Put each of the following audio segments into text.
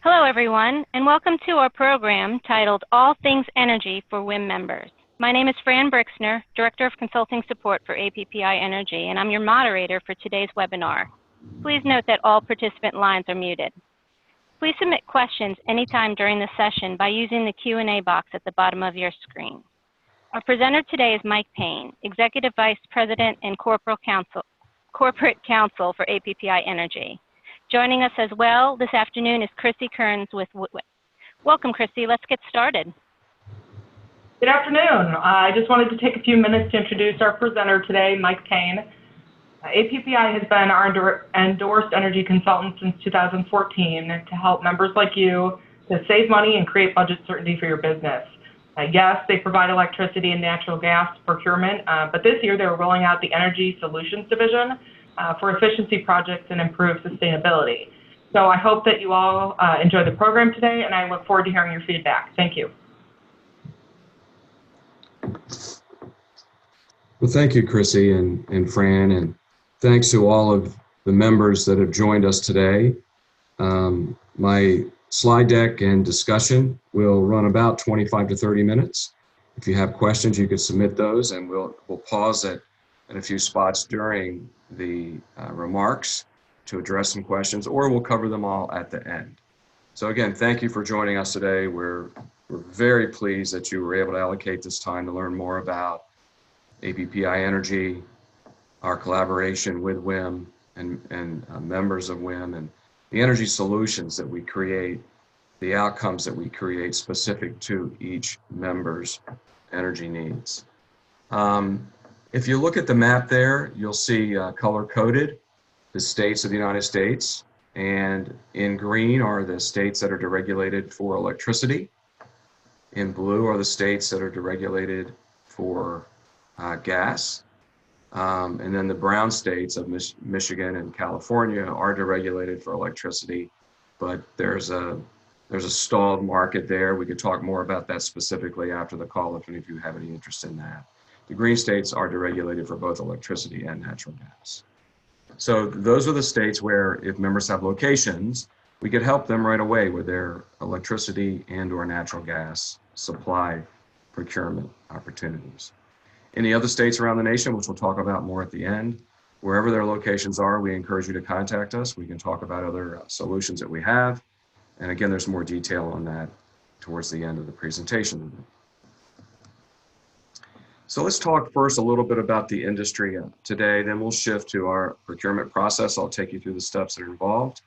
Hello, everyone, and welcome to our program titled All Things Energy for WiM Members. My name is Fran Brixner, Director of Consulting Support for APPI Energy, and I'm your moderator for today's webinar. Please note that all participant lines are muted. Please submit questions anytime during the session by using the Q&A box at the bottom of your screen. Our presenter today is Mike Payne, Executive Vice President and Corporate Counsel for APPI Energy. Joining us as well this afternoon is Chrissy Kearns with WiM. Welcome, Chrissy. Let's get started. Good afternoon. I just wanted to take a few minutes to introduce our presenter today, Mike Payne. APPI has been our endorsed energy consultant since 2014 to help members like you to save money and create budget certainty for your business. Yes, they provide electricity and natural gas procurement, but this year they were rolling out the Energy Solutions Division for efficiency projects and improve sustainability. So I hope that you all enjoy the program today, and I look forward to hearing your feedback. Thank you. Well, thank you, Chrissy and Fran, and thanks to all of the members that have joined us today. My slide deck and discussion will run about 25 to 30 minutes. If you have questions, you can submit those, and we'll pause at a few spots during the remarks to address some questions, or we'll cover them all at the end. So again, thank you for joining us today. We're very pleased that you were able to allocate this time to learn more about APPI Energy, our collaboration with WiM and members of WiM, and the energy solutions that we create, the outcomes that we create specific to each member's energy needs. If you look at the map there, you'll see color-coded the states of the United States, and in green are the states that are deregulated for electricity. In blue are the states that are deregulated for gas. And then the brown states of Michigan and California are deregulated for electricity, but there's a stalled market there. We could talk more about that specifically after the call if any of you have any interest in that. The green states are deregulated for both electricity and natural gas. So those are the states where if members have locations, we could help them right away with their electricity and or natural gas supply procurement opportunities. In the other states around the nation, which we'll talk about more at the end, wherever their locations are, we encourage you to contact us. We can talk about other solutions that we have. And again, there's more detail on that towards the end of the presentation. So let's talk first a little bit about the industry today, then we'll shift to our procurement process. I'll take you through the steps that are involved,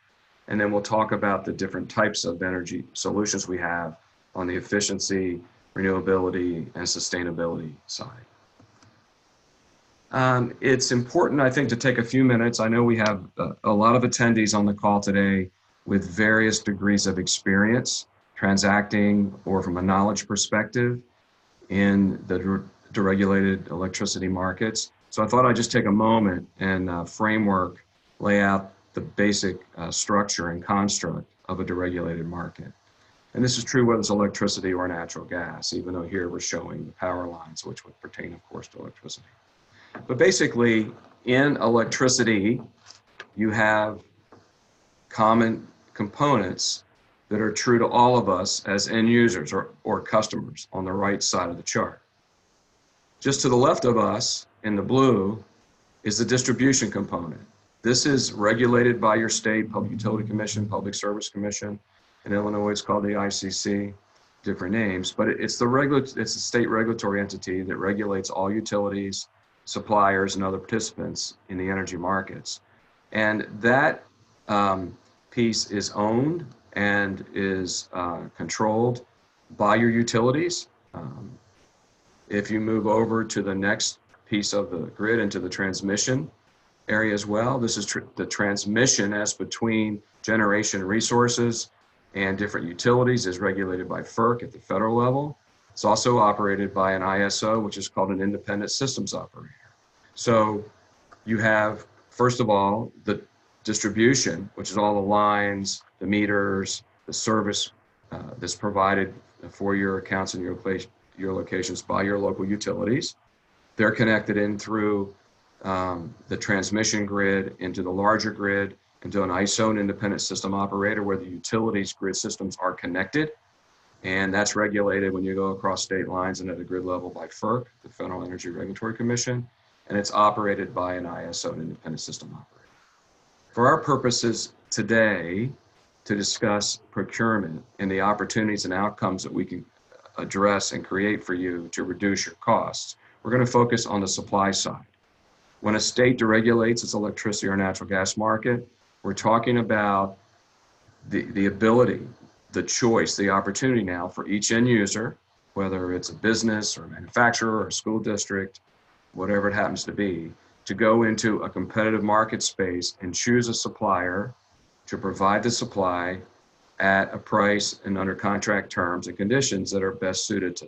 and then we'll talk about the different types of energy solutions we have on the efficiency, renewability, and sustainability side. It's important, I think, to take a few minutes. I know we have a lot of attendees on the call today with various degrees of experience transacting or from a knowledge perspective in the deregulated electricity markets. So I thought I'd just take a moment and framework, lay out the basic structure and construct of a deregulated market. And this is true whether it's electricity or natural gas, even though here we're showing the power lines, which would pertain, of course, to electricity. But basically, in electricity, you have common components that are true to all of us as end users or customers on the right side of the chart. Just to the left of us, in the blue, is the distribution component. This is regulated by your state Public Utility Commission, Public Service Commission. In Illinois, it's called the ICC, different names, but it's a state regulatory entity that regulates all utilities, suppliers, and other participants in the energy markets. And that piece is owned and is controlled by your utilities. If you move over to the next piece of the grid into the transmission area as well, this is the transmission as between generation resources and different utilities is regulated by FERC at the federal level. It's also operated by an ISO, which is called an independent systems operator. So you have, first of all, the distribution, which is all the lines, the meters, the service that's provided for your accounts and your locations by your local utilities. They're connected in through the transmission grid into the larger grid, into an ISO, an independent system operator, where the utilities grid systems are connected. And that's regulated when you go across state lines and at a grid level by FERC, the Federal Energy Regulatory Commission, and it's operated by an ISO, an independent system operator. For our purposes today, to discuss procurement and the opportunities and outcomes that we can address and create for you to reduce your costs, we're going to focus on the supply side. When a state deregulates its electricity or natural gas market, we're talking about the ability, the choice, the opportunity now for each end user, whether it's a business or a manufacturer or a school district, whatever it happens to be, to go into a competitive market space and choose a supplier to provide the supply at a price and under contract terms and conditions that are best suited to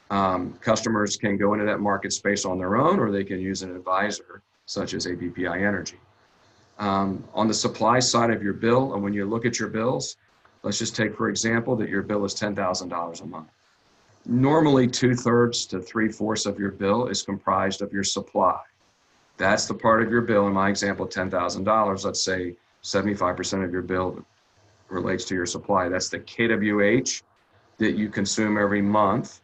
them. Customers can go into that market space on their own, or they can use an advisor such as APPI Energy. On the supply side of your bill, and when you look at your bills, let's just take, for example, that your bill is $10,000 a month. Normally, 2/3 to 3/4 of your bill is comprised of your supply. That's the part of your bill, in my example, $10,000. Let's say 75% of your bill relates to your supply. That's the kWh that you consume every month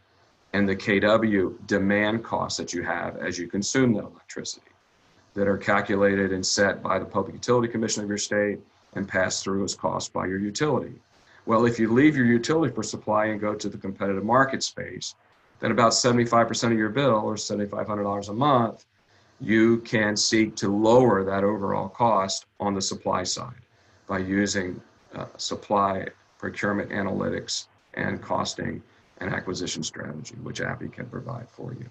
and the kW demand costs that you have as you consume that electricity, that are calculated and set by the Public Utility Commission of your state and passed through as costs by your utility. Well, if you leave your utility for supply and go to the competitive market space, then about 75% of your bill, or $7,500 a month, you can seek to lower that overall cost on the supply side by using supply procurement analytics and costing and acquisition strategy, which APPI can provide for you.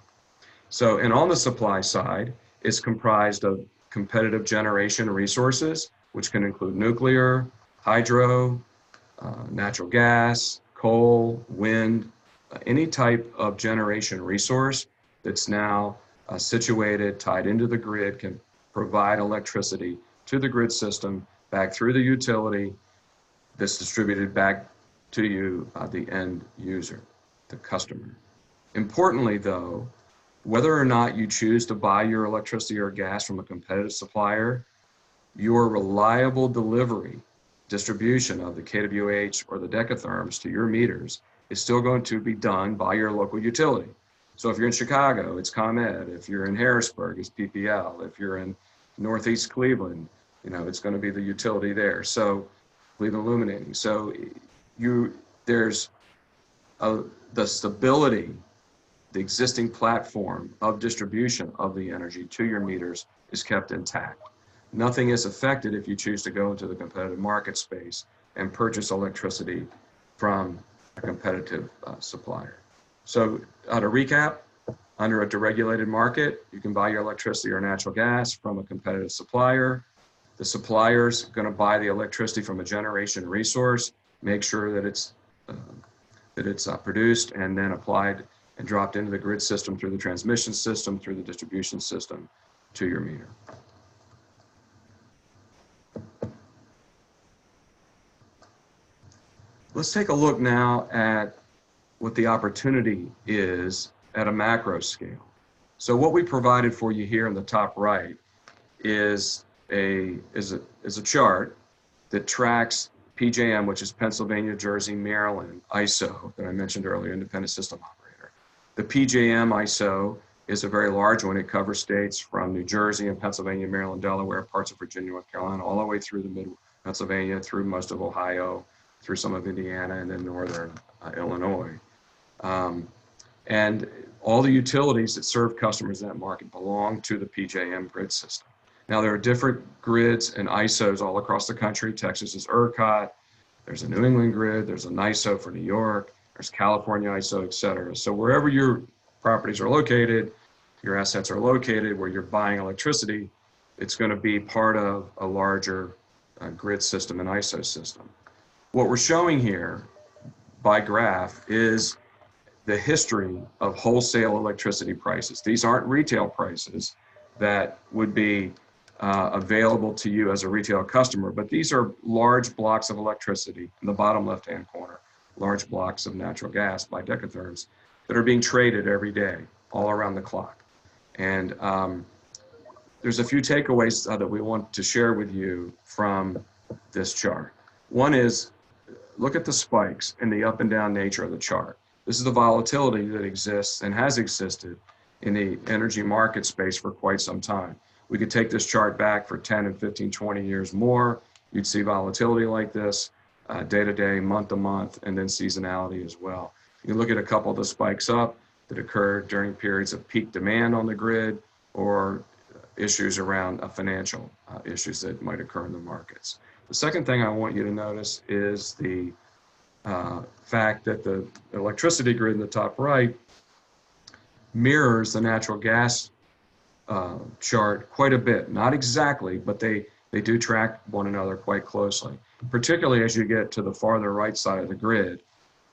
So, and on the supply side, it's comprised of competitive generation resources, which can include nuclear, hydro, natural gas, coal, wind, any type of generation resource that's now situated, tied into the grid, can provide electricity to the grid system, back through the utility, that's distributed back to you, the end user, the customer. Importantly, though, whether or not you choose to buy your electricity or gas from a competitive supplier, your reliable delivery, distribution of the kWh or the decatherms to your meters is still going to be done by your local utility. So if you're in Chicago, it's ComEd. If you're in Harrisburg, it's PPL. If you're in Northeast Cleveland, it's going to be the utility there. So Cleveland Illuminating. So there's the stability, the existing platform of distribution of the energy to your meters is kept intact. Nothing is affected if you choose to go into the competitive market space and purchase electricity from a competitive supplier. So to recap, under a deregulated market, you can buy your electricity or natural gas from a competitive supplier. The supplier's going to buy the electricity from a generation resource, make sure that it's produced and then applied and dropped into the grid system through the transmission system, through the distribution system to your meter. Let's take a look now at what the opportunity is at a macro scale. So what we provided for you here in the top right is a chart that tracks PJM, which is Pennsylvania, Jersey, Maryland, ISO, that I mentioned earlier, independent system operator. The PJM ISO is a very large one. It covers states from New Jersey and Pennsylvania, Maryland, Delaware, parts of Virginia, North Carolina, all the way through the mid Pennsylvania, through most of Ohio, through some of Indiana, and then northern Illinois. And all the utilities that serve customers in that market belong to the PJM grid system. Now, there are different grids and ISOs all across the country. Texas is ERCOT. There's a New England grid. There's an ISO for New York. There's California ISO, et cetera. So wherever your properties are located, your assets are located, where you're buying electricity, it's going to be part of a larger grid system and ISO system. What we're showing here by graph is the history of wholesale electricity prices. These aren't retail prices that would be available to you as a retail customer, but these are large blocks of electricity in the bottom left-hand corner, large blocks of natural gas by decatherms that are being traded every day, all around the clock. And there's a few takeaways that we want to share with you from this chart. One is, look at the spikes and the up and down nature of the chart. This is the volatility that exists and has existed in the energy market space for quite some time. We could take this chart back for 10 and 15, 20 years more. You'd see volatility like this, day to day, month to month, and then seasonality as well. You can look at a couple of the spikes up that occurred during periods of peak demand on the grid or issues around financial issues that might occur in the markets. The second thing I want you to notice is the fact that the electricity grid in the top right mirrors the natural gas chart quite a bit. Not exactly, but they do track one another quite closely, particularly as you get to the farther right side of the grid,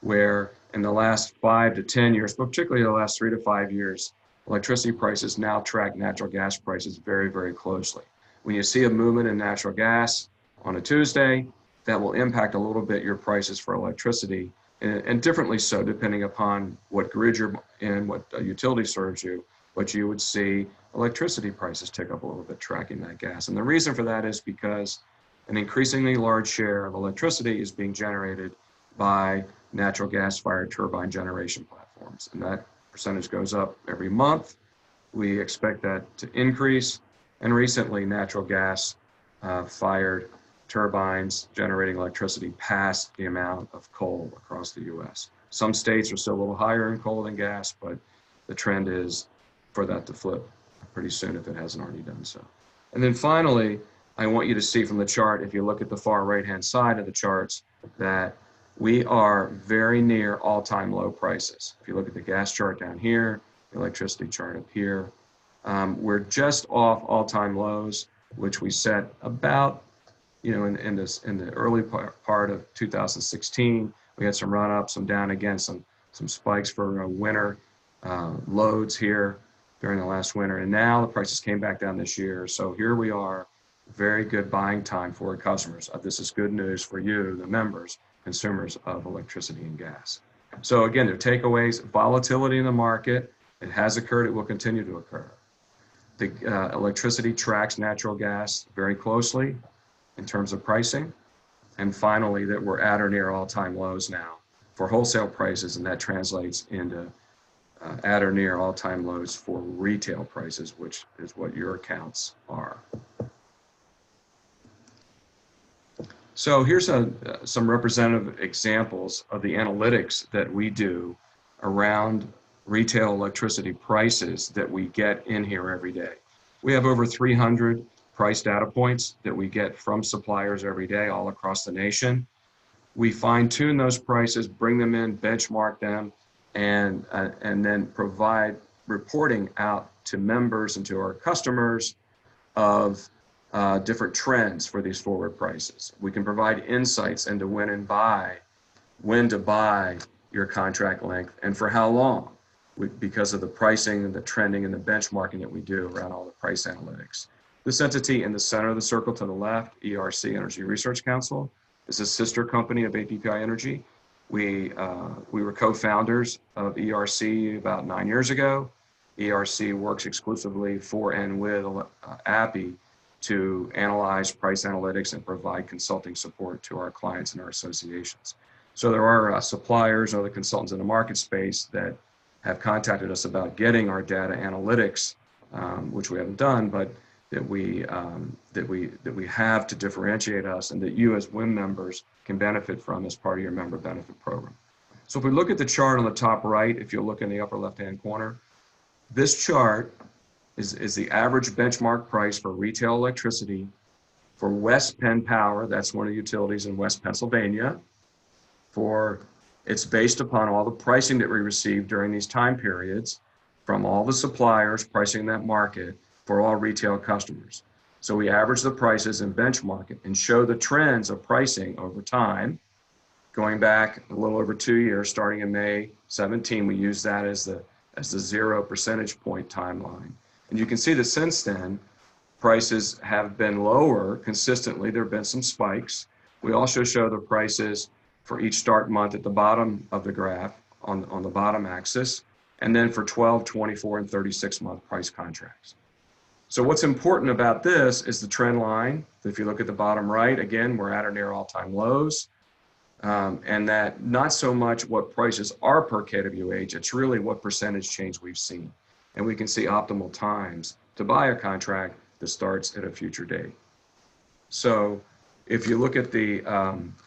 where in the last 5 to 10 years, but particularly the last 3 to 5 years, electricity prices now track natural gas prices very, very closely. When you see a movement in natural gas on a Tuesday, that will impact a little bit your prices for electricity, and differently so depending upon what grid you're in, what utility serves you, but you would see electricity prices tick up a little bit tracking that gas. And the reason for that is because an increasingly large share of electricity is being generated by natural gas-fired turbine generation platforms, and that percentage goes up every month. We expect that to increase, and recently natural gas fired turbines generating electricity passed the amount of coal across the U.S. Some states are still a little higher in coal than gas, but the trend is for that to flip pretty soon if it hasn't already done so. And then finally, I want you to see from the chart, if you look at the far right-hand side of the charts, that we are very near all-time low prices. If you look at the gas chart down here, the electricity chart up here, we're just off all-time lows, which we set about, you know, in the early part of 2016. We had some run-ups, some down again, some spikes for winter loads here during the last winter, and now the prices came back down this year. So here we are, very good buying time for customers. This is good news for you, the members, consumers of electricity and gas. So again, the takeaways: volatility in the market. It has occurred. It will continue to occur. The electricity tracks natural gas very closely in terms of pricing. And finally, that we're at or near all-time lows now for wholesale prices, and that translates into at or near all-time lows for retail prices, which is what your accounts are. So here's some representative examples of the analytics that we do around retail electricity prices that we get in here every day. We have over 300 price data points that we get from suppliers every day all across the nation. We fine-tune those prices, bring them in, benchmark them, and then provide reporting out to members and to our customers of different trends for these forward prices. We can provide insights into when to buy your contract length and for how long, because of the pricing and the trending and the benchmarking that we do around all the price analytics. This entity in the center of the circle to the left, ERC Energy Research Council, is a sister company of APPI Energy. We were co-founders of ERC about 9 years ago. ERC works exclusively for and with APPI to analyze price analytics and provide consulting support to our clients and our associations. So there are suppliers or other consultants in the market space that have contacted us about getting our data analytics, which we haven't done, but that we have to differentiate us and that you as WiM members can benefit from as part of your member benefit program. So if we look at the chart on the top right, if you look in the upper left-hand corner, this chart is the average benchmark price for retail electricity for West Penn Power. That's one of the utilities in West Pennsylvania. It's based upon all the pricing that we received during these time periods from all the suppliers pricing that market for all retail customers. So we average the prices and benchmark it and show the trends of pricing over time, going back a little over 2 years, starting in May 17. We use that as the 0 percentage point timeline. And you can see that since then, prices have been lower consistently. There have been some spikes. We also show the prices for each start month at the bottom of the graph on the bottom axis, and then for 12, 24, and 36-month price contracts. So what's important about this is the trend line. If you look at the bottom right, again, we're at or near all-time lows. And that not so much what prices are per kWh, it's really what percentage change we've seen. And we can see optimal times to buy a contract that starts at a future date. So if you look at the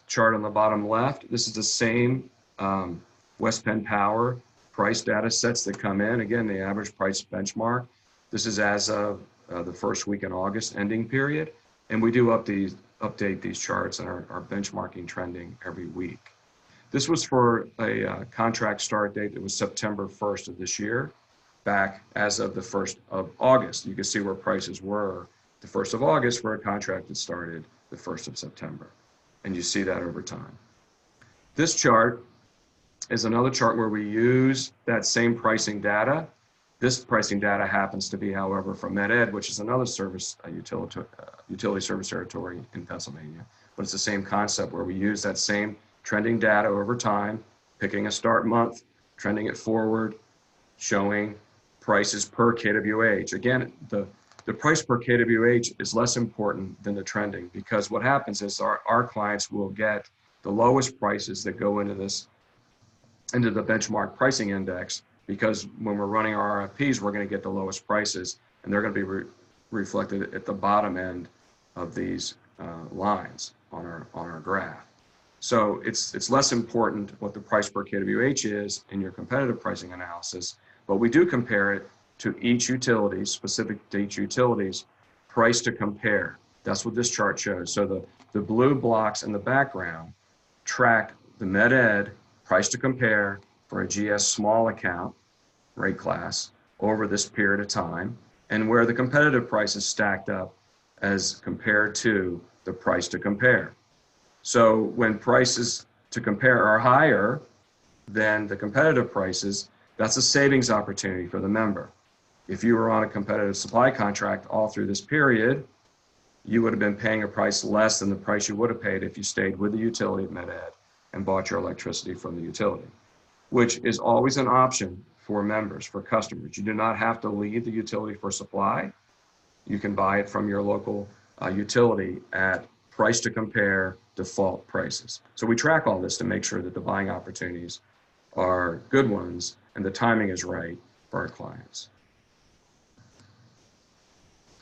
chart on the bottom left, this is the same West Penn Power price data sets that come in. Again, the average price benchmark. This is as of the first week in August ending period. And we do update these charts and our benchmarking trending every week. This was for a contract start date that was September 1st of this year, back as of the 1st of August. You can see where prices were the 1st of August for a contract that started the 1st of September. And you see that over time. This chart is another chart where we use that same pricing data. This pricing data happens to be, however, from MedEd, which is another service, utility service territory in Pennsylvania. But it's the same concept where we use that same trending data over time, picking a start month, trending it forward, showing prices per kWh. Again, the price per kWh is less important than the trending, because what happens is our clients will get the lowest prices that go into the benchmark pricing index, because when we're running our RFPs, we're going to get the lowest prices, and they're going to be reflected at the bottom end of these lines on our graph. So it's less important what the price per kWh is in your competitive pricing analysis, but we do compare it to each utility, specific to each utility's price to compare. That's what this chart shows. So the blue blocks in the background track the MedEd price to compare for a GS small account rate class over this period of time, and where the competitive price is stacked up as compared to the price to compare. So when prices to compare are higher than the competitive prices, that's a savings opportunity for the member. If you were on a competitive supply contract all through this period, you would have been paying a price less than the price you would have paid if you stayed with the utility at MedEd and bought your electricity from the utility, which is always an option for members, for customers. You do not have to leave the utility for supply. You can buy it from your local utility at price to compare default prices. So we track all this to make sure that the buying opportunities are good ones and the timing is right for our clients.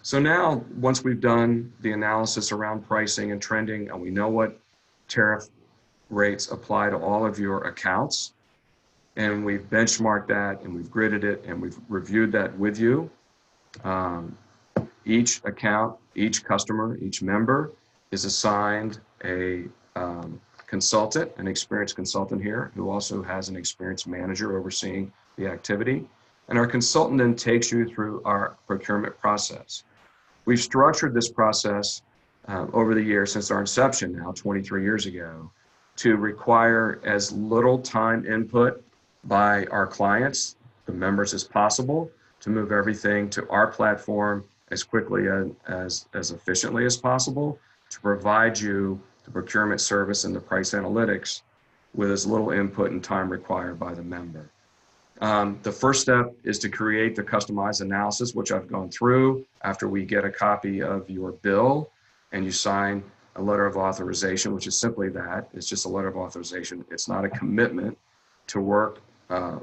So now, once we've done the analysis around pricing and trending, and we know what tariff rates apply to all of your accounts, and we've benchmarked that and we've gridded it and we've reviewed that with you, each account, each customer, each member is assigned a consultant, an experienced consultant here, who also has an experienced manager overseeing the activity. And our consultant then takes you through our procurement process. We've structured this process over the years, since our inception now, 23 years ago, to require as little time input by our clients, the members, as possible, to move everything to our platform as quickly and as efficiently as possible, to provide you the procurement service and the price analytics with as little input and time required by the member. The first step is to create the customized analysis, which I've gone through. After we get a copy of your bill and you sign a letter of authorization, which is simply that, it's just a letter of authorization. It's not a commitment to work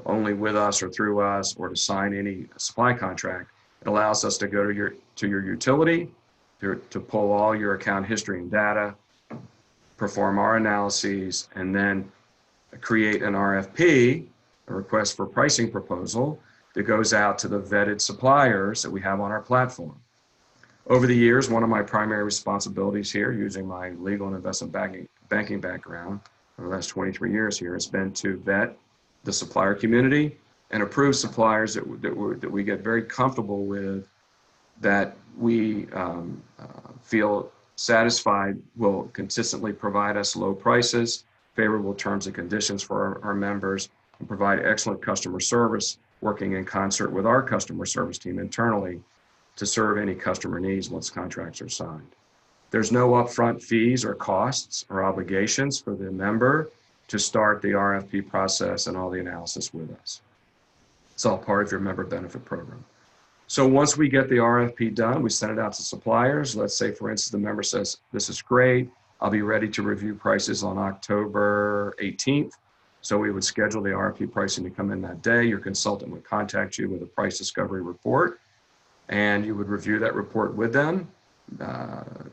only with us or through us, or to sign any supply contract. It allows us to go to your utility, to pull all your account history and data, perform our analyses, and then create an RFP, a request for pricing proposal, that goes out to the vetted suppliers that we have on our platform. Over the years, one of my primary responsibilities here, using my legal and investment banking background for the last 23 years here, has been to vet the supplier community and approve suppliers that we get very comfortable with, that we feel satisfied will consistently provide us low prices, favorable terms and conditions for our members, and provide excellent customer service, working in concert with our customer service team internally to serve any customer needs once contracts are signed. There's no upfront fees or costs or obligations for the member to start the RFP process and all the analysis with us. It's all part of your member benefit program. So once we get the RFP done, we send it out to suppliers. Let's say, for instance, the member says, this is great. I'll be ready to review prices on October 18th. So we would schedule the RFP pricing to come in that day. Your consultant would contact you with a price discovery report, and you would review that report with them.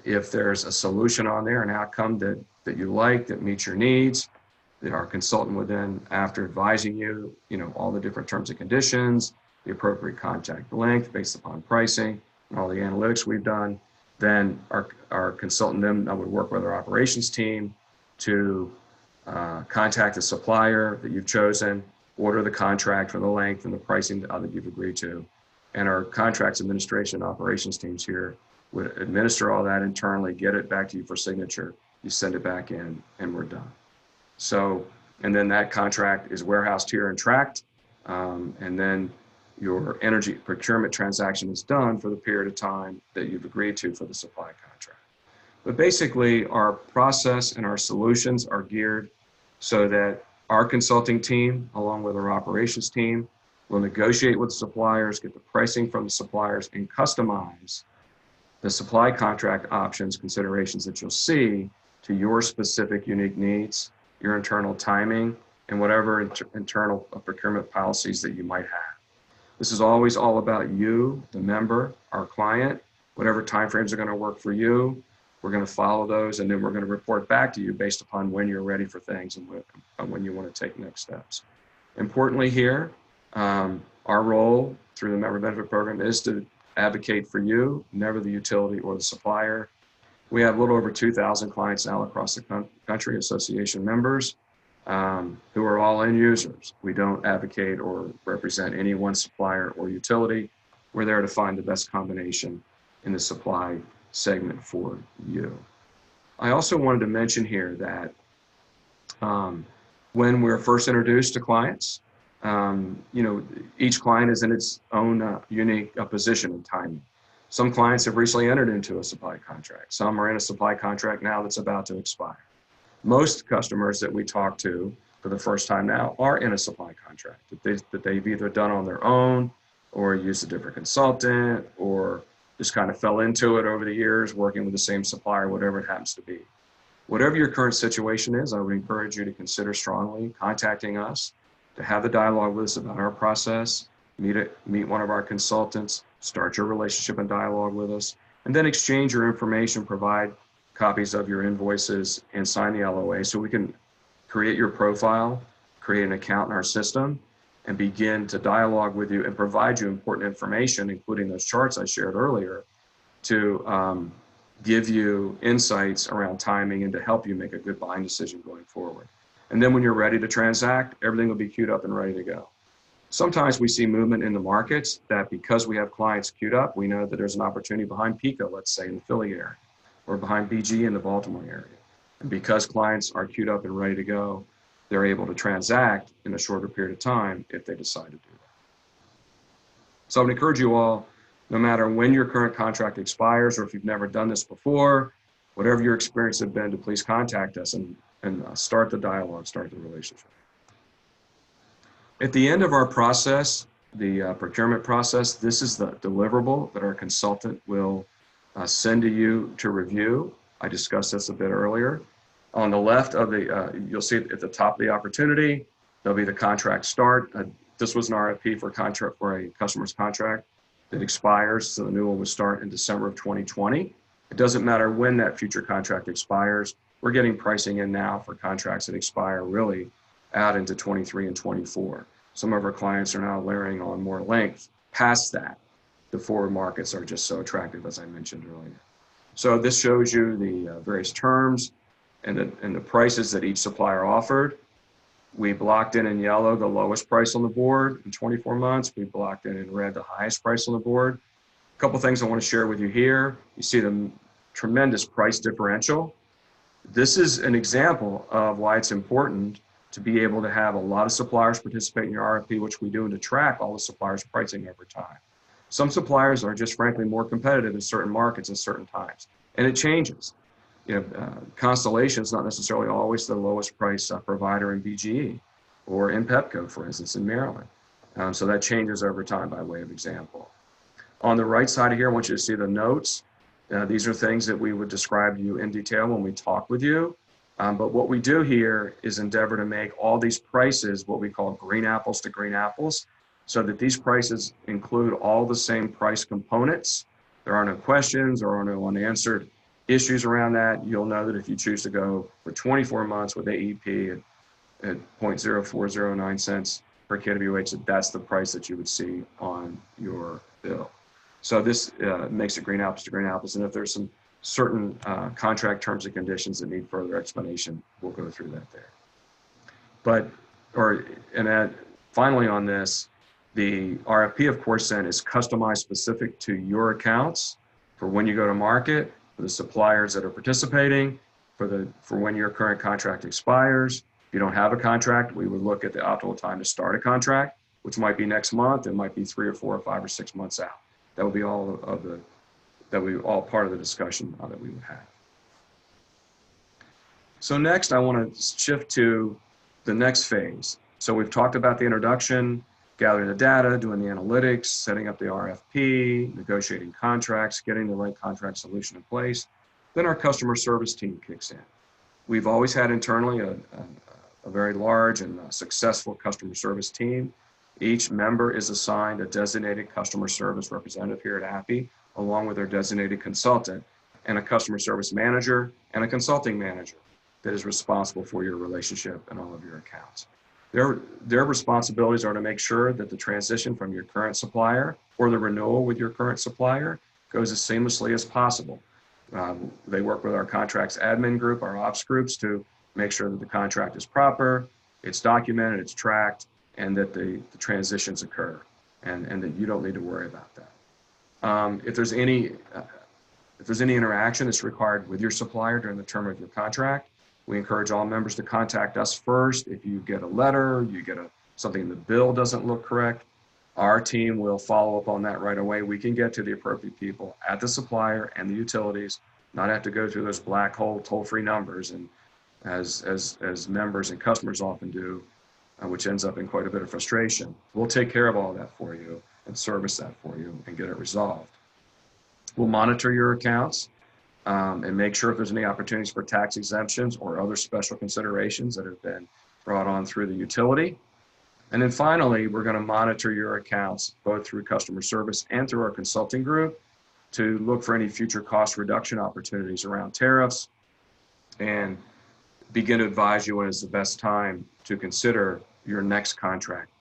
If there's a solution on there, an outcome that you like, that meets your needs, that our consultant would then, after advising you, all the different terms and conditions, the appropriate contract length based upon pricing, and all the analytics we've done, then our consultant then would work with our operations team to contact the supplier that you've chosen, order the contract for the length and the pricing that you've agreed to. And our contracts administration operations teams here would administer all that internally, get it back to you for signature. You send it back in, and we're done. So, and then that contract is warehoused here and tracked, and then your energy procurement transaction is done for the period of time that you've agreed to for the supply contract. But basically, our process and our solutions are geared so that our consulting team, along with our operations team, will negotiate with suppliers, get the pricing from the suppliers, and customize the supply contract options, considerations that you'll see to your specific unique needs, your internal timing, and whatever internal procurement policies that you might have. This is always all about you, the member, our client, whatever timeframes are going to work for you. We're going to follow those, and then we're going to report back to you based upon when you're ready for things and when you want to take next steps. Importantly here, our role through the member benefit program is to advocate for you, never the utility or the supplier. We have a little over 2,000 clients now across the country, association members, who are all end users. We don't advocate or represent any one supplier or utility. We're there to find the best combination in the supply segment for you. I also wanted to mention here that when we're first introduced to clients, each client is in its own unique position and timing. Some clients have recently entered into a supply contract. Some are in a supply contract now that's about to expire. Most customers that we talk to for the first time now are in a supply contract that they've either done on their own or used a different consultant or just kind of fell into it over the years, working with the same supplier, whatever it happens to be. Whatever your current situation is, I would encourage you to consider strongly contacting us to have the dialogue with us about our process, meet one of our consultants, start your relationship and dialogue with us, and then exchange your information, provide copies of your invoices, and sign the LOA so we can create your profile, create an account in our system, and begin to dialogue with you and provide you important information, including those charts I shared earlier, to give you insights around timing and to help you make a good buying decision going forward. And then when you're ready to transact, everything will be queued up and ready to go. Sometimes we see movement in the markets that because we have clients queued up, we know that there's an opportunity behind PICO, let's say in the Philly area, or behind BG in the Baltimore area. And because clients are queued up and ready to go, they're able to transact in a shorter period of time if they decide to do that. So I would encourage you all, no matter when your current contract expires or if you've never done this before, whatever your experience has been, to please contact us and start the dialogue, start the relationship. At the end of our process, the procurement process, this is the deliverable that our consultant will send to you to review. I discussed this a bit earlier. On the left of the, you'll see at the top of the opportunity, there'll be the contract start. This was an RFP for a customer's contract that expires, so the new one would start in December of 2020. It doesn't matter when that future contract expires. We're getting pricing in now for contracts that expire really out into 23 and 24. Some of our clients are now layering on more length past that. The forward markets are just so attractive, as I mentioned earlier. So this shows you the various terms and the prices that each supplier offered. We blocked in yellow the lowest price on the board in 24 months. We blocked in red the highest price on the board. A couple things I want to share with you here. You see the tremendous price differential. This is an example of why it's important to be able to have a lot of suppliers participate in your RFP, which we do, and to track all the suppliers' pricing over time. Some suppliers are just frankly more competitive in certain markets at certain times, and it changes. Constellation is not necessarily always the lowest price provider in BGE or in PEPCO, for instance, in Maryland. So that changes over time by way of example. On the right side of here, I want you to see the notes. These are things that we would describe to you in detail when we talk with you. But what we do here is endeavor to make all these prices what we call green apples to green apples, so that these prices include all the same price components. There are no questions or no unanswered issues around that. You'll know that if you choose to go for 24 months with AEP at 0.0409 cents per kWh, that's the price that you would see on your bill. So this makes it green apples to green apples. And if there's some certain contract terms and conditions that need further explanation, we'll go through that there. Finally on this, the RFP, of course, then is customized specific to your accounts for when you go to market, for the suppliers that are participating, for when your current contract expires. If you don't have a contract, we would look at the optimal time to start a contract, which might be next month. It might be 3 or 4 or 5 or 6 months out. That would be all part of the discussion that we would have. So next, I want to shift to the next phase. So we've talked about the introduction, gathering the data, doing the analytics, setting up the RFP, negotiating contracts, getting the right contract solution in place. Then our customer service team kicks in. We've always had internally a very large and successful customer service team. Each member is assigned a designated customer service representative here at APPI, along with their designated consultant, and a customer service manager and a consulting manager that is responsible for your relationship and all of your accounts. Their responsibilities are to make sure that the transition from your current supplier or the renewal with your current supplier goes as seamlessly as possible. They work with our contracts admin group, our ops groups, to make sure that the contract is proper, it's documented, it's tracked, and that the transitions occur, and that you don't need to worry about that. If there's any interaction that's required with your supplier during the term of your contract, we encourage all members to contact us first. If you get a letter, you get something in the bill doesn't look correct, our team will follow up on that right away. We can get to the appropriate people at the supplier and the utilities, not have to go through those black hole toll-free numbers, and as members and customers often do, which ends up in quite a bit of frustration. We'll take care of all that for you and service that for you and get it resolved. We'll monitor your accounts and make sure if there's any opportunities for tax exemptions or other special considerations that have been brought on through the utility. And then finally, we're going to monitor your accounts both through customer service and through our consulting group to look for any future cost reduction opportunities around tariffs and begin to advise you when is the best time to consider your next contract,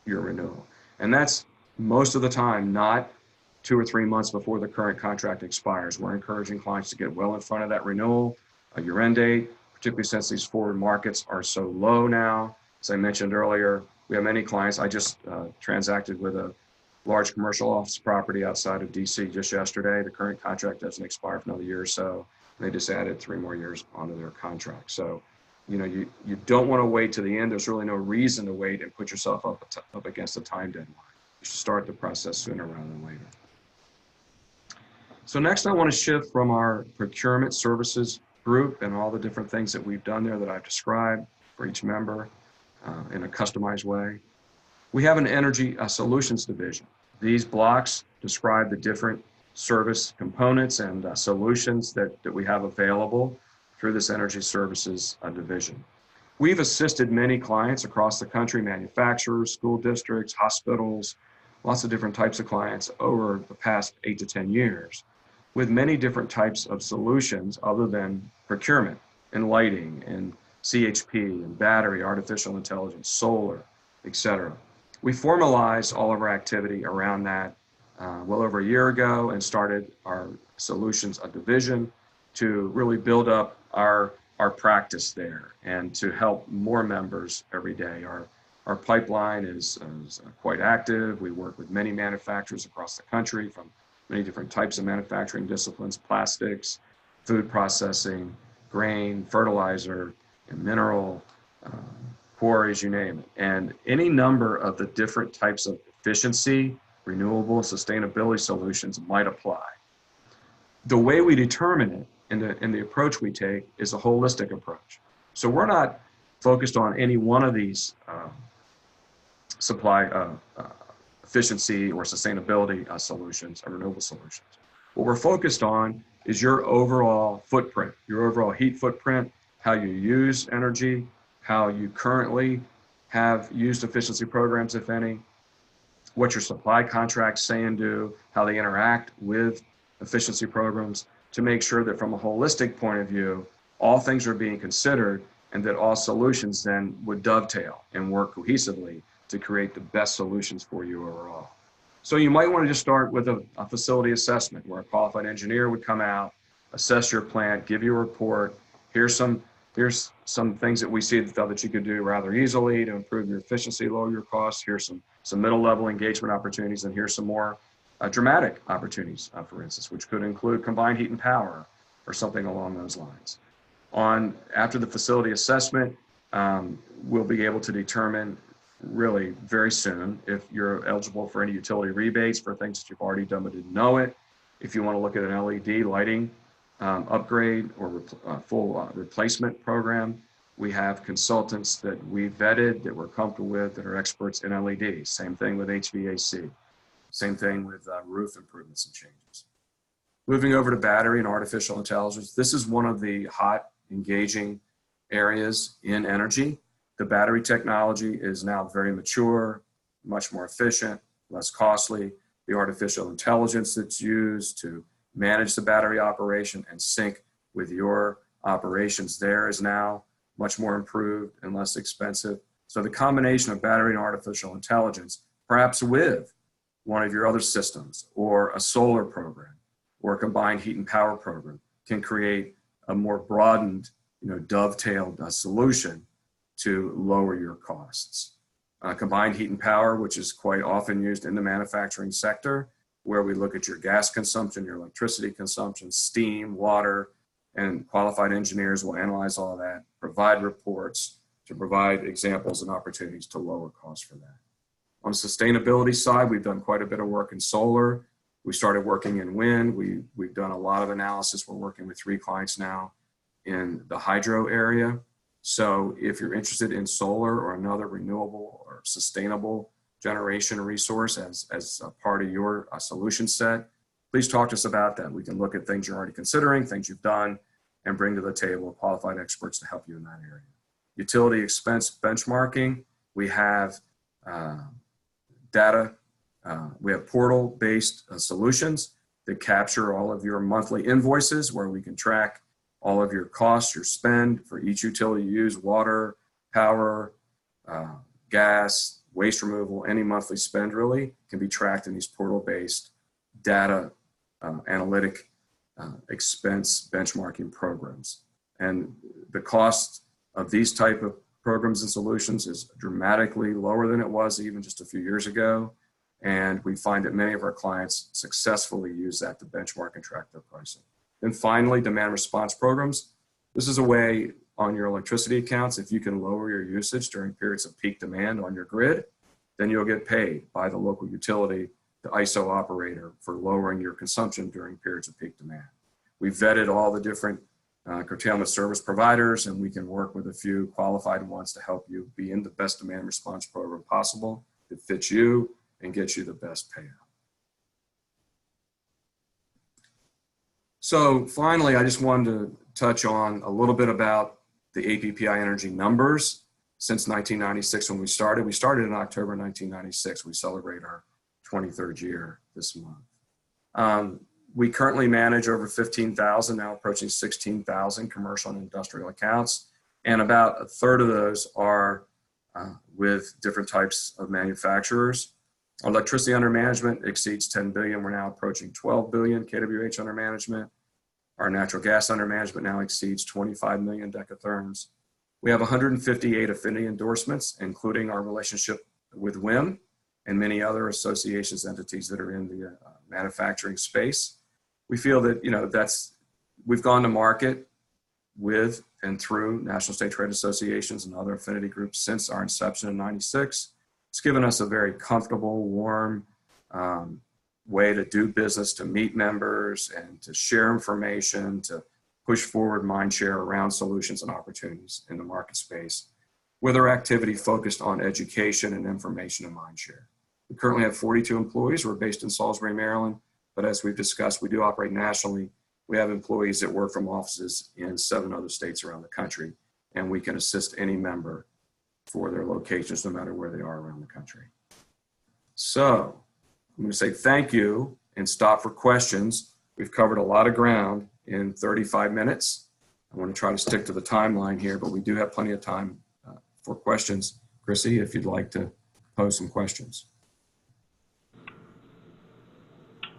your renewal. And that's most of the time not 2 or 3 months before the current contract expires. We're encouraging clients to get well in front of that renewal, your end date, particularly since these forward markets are so low now. As I mentioned earlier, we have many clients. I just transacted with a large commercial office property outside of DC just yesterday. The current contract doesn't expire for another year or so. They just added 3 more years onto their contract. So, you don't want to wait to the end. There's really no reason to wait and put yourself up against a time deadline. You should start the process sooner rather than later. So next I want to shift from our procurement services group and all the different things that we've done there that I've described for each member in a customized way. We have an energy solutions division. These blocks describe the different service components and solutions that we have available through this energy services division. We've assisted many clients across the country, manufacturers, school districts, hospitals, lots of different types of clients over the past 8 to 10 years with many different types of solutions other than procurement and lighting and CHP and battery, artificial intelligence, solar, etc. We formalized all of our activity around that well over a year ago and started our solutions division to really build up our practice there and to help more members every day. Our pipeline is quite active. We work with many manufacturers across the country from many different types of manufacturing disciplines, plastics, food processing, grain, fertilizer, and mineral, quarries, you name it. And any number of the different types of efficiency, renewable, sustainability solutions might apply. The way we determine it and the approach we take is a holistic approach. So we're not focused on any one of these efficiency or sustainability solutions or renewable solutions. What we're focused on is your overall footprint, your overall heat footprint, how you use energy, how you currently have used efficiency programs, if any, what your supply contracts say and do, how they interact with efficiency programs, to make sure that from a holistic point of view, all things are being considered and that all solutions then would dovetail and work cohesively to create the best solutions for you overall. So you might want to just start with a facility assessment where a qualified engineer would come out, assess your plant, give you a report. Here's some things that we see that you could do rather easily to improve your efficiency, lower your costs. Here's some middle level engagement opportunities, and here's some more dramatic opportunities, for instance, which could include combined heat and power or something along those lines. After the facility assessment, we'll be able to determine really very soon if you're eligible for any utility rebates for things that you've already done but didn't know it. If you want to look at an LED lighting upgrade or full replacement program, we have consultants that we vetted, that we're comfortable with, that are experts in LEDs. Same thing with HVAC. Same thing with roof improvements and changes. Moving over to battery and artificial intelligence, this is one of the hot, engaging areas in energy. The battery technology is now very mature, much more efficient, less costly. The artificial intelligence that's used to manage the battery operation and sync with your operations there is now much more improved and less expensive. So the combination of battery and artificial intelligence, perhaps with one of your other systems or a solar program or a combined heat and power program, can create a more broadened, dovetailed solution to lower your costs. Combined heat and power, which is quite often used in the manufacturing sector, where we look at your gas consumption, your electricity consumption, steam, water, and qualified engineers will analyze all of that, provide reports to provide examples and opportunities to lower costs for that. On the sustainability side, we've done quite a bit of work in solar. We started working in wind. We've done a lot of analysis. We're working with 3 clients now in the hydro area. So if you're interested in solar or another renewable or sustainable generation resource as a part of your solution set, please talk to us about that. We can look at things you're already considering, things you've done, and bring to the table qualified experts to help you in that area. Utility expense benchmarking, we have data, we have portal-based solutions that capture all of your monthly invoices where we can track all of your costs, your spend for each utility you use, water, power, gas, waste removal, any monthly spend really can be tracked in these portal-based data analytic expense benchmarking programs. And the cost of these type of programs and solutions is dramatically lower than it was even just a few years ago. And we find that many of our clients successfully use that to benchmark and track their pricing. Then finally, demand response programs. This is a way on your electricity accounts, if you can lower your usage during periods of peak demand on your grid, then you'll get paid by the local utility, the ISO operator, for lowering your consumption during periods of peak demand. We've vetted all the different curtailment service providers, and we can work with a few qualified ones to help you be in the best demand response program possible that fits you and gets you the best payout. So finally, I just wanted to touch on a little bit about the APPI energy numbers. Since 1996 when we started in October 1996. We celebrate our 23rd year this month. We currently manage over 15,000, now approaching 16,000 commercial and industrial accounts. And about a third of those are with different types of manufacturers. Our electricity under management exceeds 10 billion. We're now approaching 12 billion kWh under management. Our natural gas under management now exceeds 25 million decatherms. We have 158 affinity endorsements, including our relationship with WiM and many other associations, entities that are in the manufacturing space. We feel that, we've gone to market with and through national state trade associations and other affinity groups since our inception in '96. It's given us a very comfortable, warm way to do business, to meet members and to share information, to push forward mind share around solutions and opportunities in the market space, with our activity focused on education and information and mind share. We currently have 42 employees. We're based in Salisbury, Maryland, but as we've discussed, we do operate nationally. We have employees that work from offices in 7 other states around the country, and we can assist any member for their locations, no matter where they are around the country. So I'm going to say thank you and stop for questions. We've covered a lot of ground in 35 minutes. I want to try to stick to the timeline here, but we do have plenty of time for questions. Chrissy, if you'd like to pose some questions.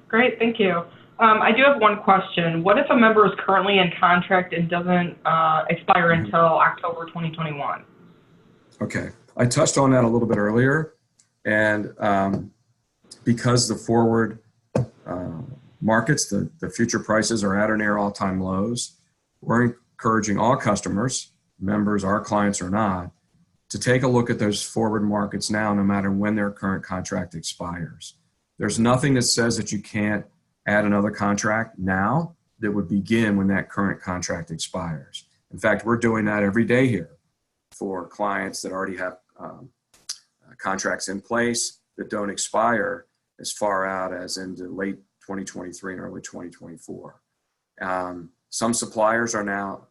Great, thank you. I do have one question. What if a member is currently in contract and doesn't expire until October 2021? Okay, I touched on that a little bit earlier, and because the forward markets, the future prices are at or near all-time lows, we're encouraging all customers, members, our clients or not, to take a look at those forward markets now, no matter when their current contract expires. There's nothing that says that you can't add another contract now that would begin when that current contract expires. In fact, we're doing that every day here for clients that already have contracts in place that don't expire as far out as into late 2023 and early 2024. Some suppliers are now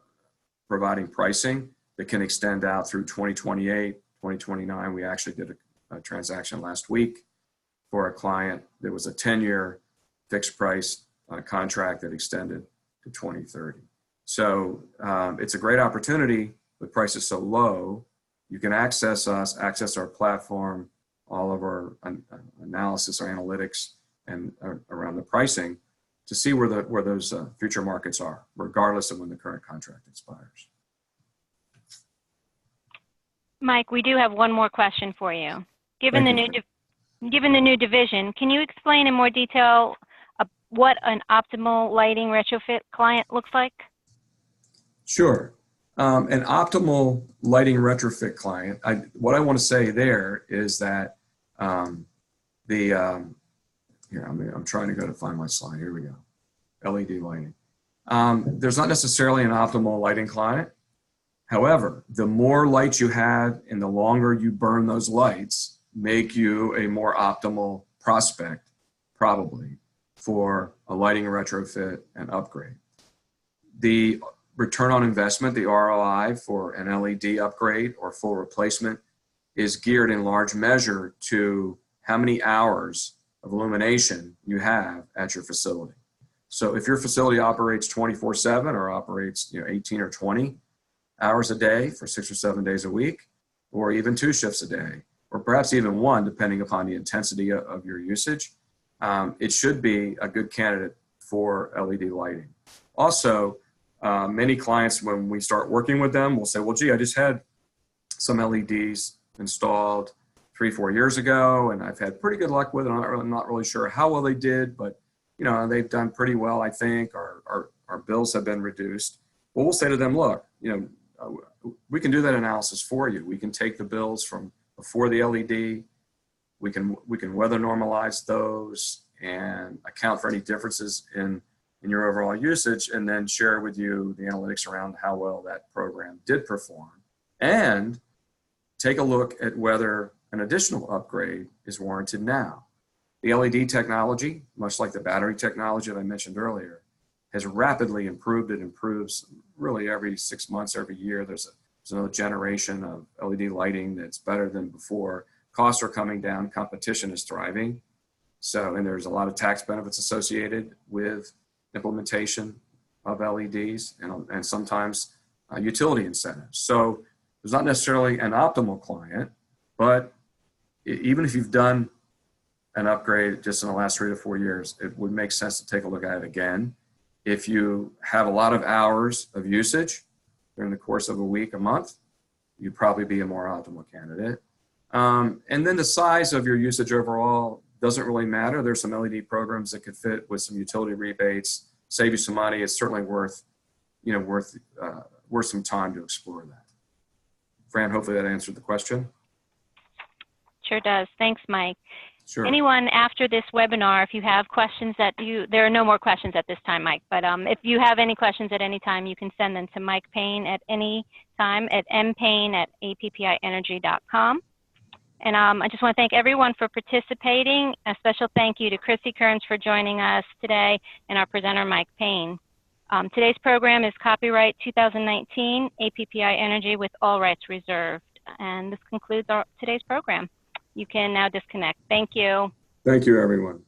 providing pricing that can extend out through 2028, 2029. We actually did a transaction last week for a client that was a 10-year fixed price contract that extended to 2030. So it's a great opportunity with prices so low. You can access us, access our platform, all of our analysis, our analytics, and around the pricing to see where those future markets are, regardless of when the current contract expires. Mike, we do have one more question for you. Given the new division, can you explain in more detail what an optimal lighting retrofit client looks like? Sure. An optimal lighting retrofit client, what I want to say there is that I'm trying to go to find my slide. Here we go. LED lighting. There's not necessarily an optimal lighting client. However, the more lights you have and the longer you burn those lights make you a more optimal prospect, probably, for a lighting retrofit and upgrade. The return on investment, the ROI for an LED upgrade or full replacement, is geared in large measure to how many hours of illumination you have at your facility. So if your facility operates 24/7 or operates 18 or 20 hours a day for 6 or 7 days a week, or even 2 shifts a day, or perhaps even 1, depending upon the intensity of your usage, it should be a good candidate for LED lighting. Also, many clients, when we start working with them, will say, well, gee, I just had some LEDs installed 3-4 years ago, and I've had pretty good luck with it. I'm not really sure how well they did, but they've done pretty well, I think. Our bills have been reduced. Well, we'll say to them, look, we can do that analysis for you. We can take the bills from before the LED. We can weather normalize those and account for any differences in your overall usage, and then share with you the analytics around how well that program did perform, and take a look at whether an additional upgrade is warranted now. The LED technology, much like the battery technology that I mentioned earlier, has rapidly improved. It improves really every 6 months, every year. There's another generation of LED lighting that's better than before. Costs are coming down, competition is thriving. And there's a lot of tax benefits associated with implementation of LEDs and sometimes utility incentives. So there's not necessarily an optimal client, but even if you've done an upgrade just in the last 3 to 4 years, it would make sense to take a look at it again. If you have a lot of hours of usage during the course of a week, a month, you'd probably be a more optimal candidate. And then the size of your usage overall doesn't really matter. There's some LED programs that could fit with some utility rebates, save you some money. It's certainly worth some time to explore that. Fran, hopefully that answered the question. Sure does. Thanks, Mike. Sure. Anyone after this webinar, if you have questions there are no more questions at this time, Mike, but if you have any questions at any time, you can send them to Mike Payne at any time at mpayne@apppienergy.com. And I just want to thank everyone for participating. A special thank you to Chrissy Kearns for joining us today and our presenter, Mike Payne. Today's program is copyright 2019 APPI Energy with all rights reserved. And this concludes today's program. You can now disconnect. Thank you. Thank you, everyone.